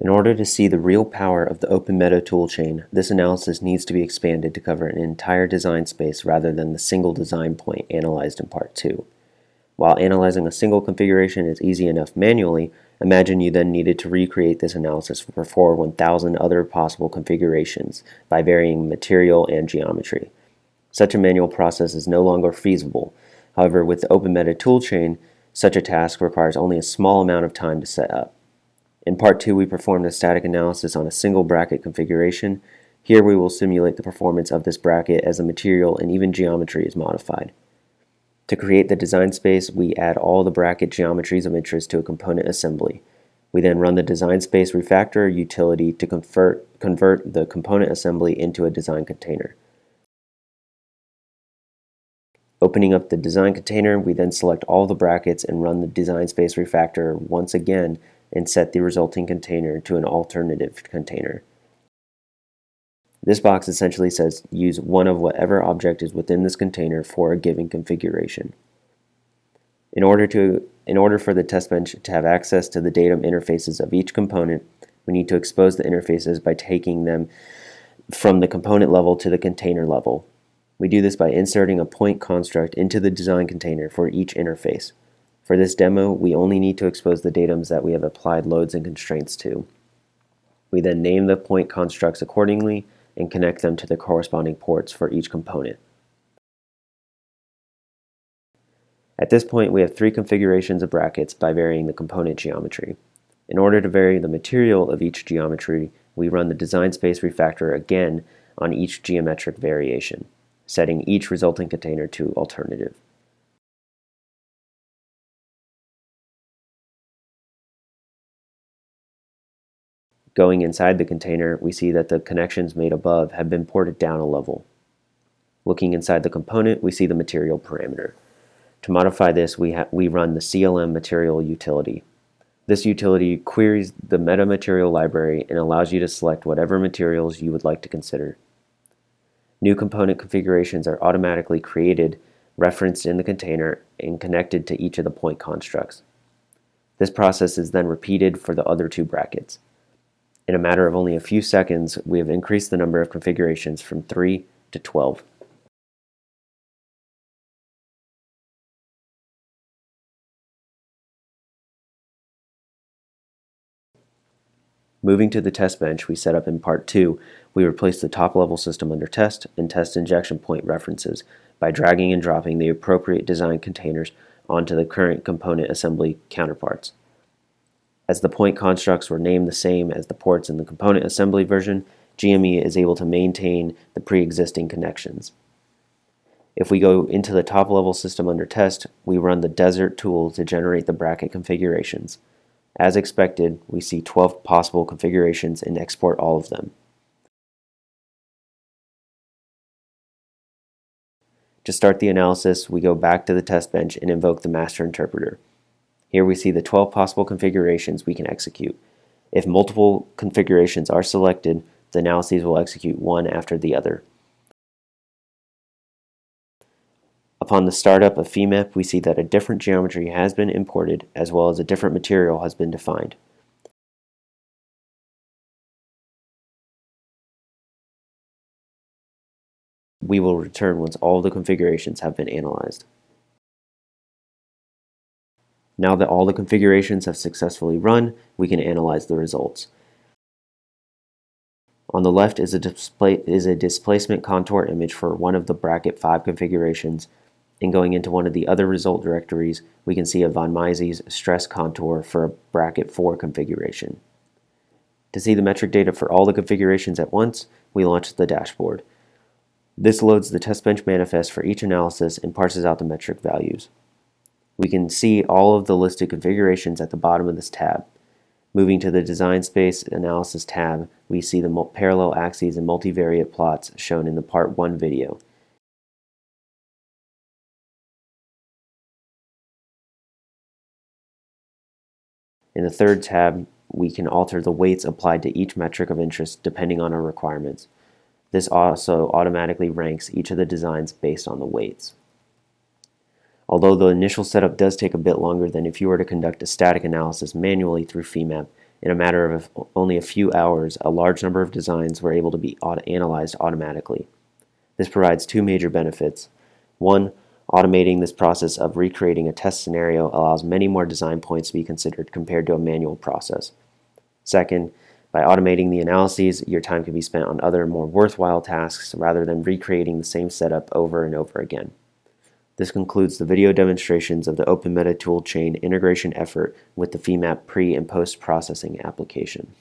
In order to see the real power of the open meta toolchain, this analysis needs to be expanded to cover an entire design space rather than the single design point analyzed in Part 2. While analyzing a single configuration is easy enough manually, imagine you then needed to recreate this analysis for 1,000 other possible configurations by varying material and geometry. Such a manual process is no longer feasible. However, with the open meta toolchain, such a task requires only a small amount of time to set up. In Part 2, we performed a static analysis on a single bracket configuration. Here we will simulate the performance of this bracket as the material and even geometry is modified. To create the design space, we add all the bracket geometries of interest to a component assembly. We then run the design space refactor utility to convert the component assembly into a design container. Opening up the design container, we then select all the brackets and run the design space refactor once again and set the resulting container to an alternative container. This box essentially says use one of whatever object is within this container for a given configuration. In order for the test bench to have access to the datum interfaces of each component, we need to expose the interfaces by taking them from the component level to the container level. We do this by inserting a point construct into the design container for each interface. For this demo, we only need to expose the datums that we have applied loads and constraints to. We then name the point constructs accordingly and connect them to the corresponding ports for each component. At this point, we have 3 configurations of brackets by varying the component geometry. In order to vary the material of each geometry, we run the design space refactor again on each geometric variation, setting each resulting container to alternative. Going inside the container, we see that the connections made above have been ported down a level. Looking inside the component, we see the material parameter. To modify this, we run the CLM material utility. This utility queries the metamaterial library and allows you to select whatever materials you would like to consider. New component configurations are automatically created, referenced in the container, and connected to each of the point constructs. This process is then repeated for the other 2 brackets. In a matter of only a few seconds, we have increased the number of configurations from 3 to 12. Moving to the test bench we set up in Part 2, we replaced the top-level system under test and test injection point references by dragging and dropping the appropriate design containers onto the current component assembly counterparts. As the point constructs were named the same as the ports in the component assembly version, GME is able to maintain the pre-existing connections. If we go into the top-level system under test, we run the Desert tool to generate the bracket configurations. As expected, we see 12 possible configurations and export all of them. To start the analysis, we go back to the test bench and invoke the master interpreter. Here we see the 12 possible configurations we can execute. If multiple configurations are selected, the analyses will execute one after the other. Upon the startup of FEMAP, we see that a different geometry has been imported as well as a different material has been defined. We will return once all the configurations have been analyzed. Now that all the configurations have successfully run, we can analyze the results. On the left is a displacement contour image for one of the bracket 5 configurations, and going into one of the other result directories, we can see a von Mises stress contour for a bracket 4 configuration. To see the metric data for all the configurations at once, we launch the dashboard. This loads the test bench manifest for each analysis and parses out the metric values. We can see all of the listed configurations at the bottom of this tab. Moving to the Design Space Analysis tab, we see the parallel axes and multivariate plots shown in the Part 1 video. In the third tab, we can alter the weights applied to each metric of interest depending on our requirements. This also automatically ranks each of the designs based on the weights. Although the initial setup does take a bit longer than if you were to conduct a static analysis manually through FEMAP, In a matter of only a few hours, a large number of designs were able to be analyzed automatically. This provides two major benefits. One, automating this process of recreating a test scenario allows many more design points to be considered compared to a manual process. Second, by automating the analyses, your time can be spent on other more worthwhile tasks rather than recreating the same setup over and over again. This concludes the video demonstrations of the Open Meta Toolchain integration effort with the FEMAP pre- and post-processing application.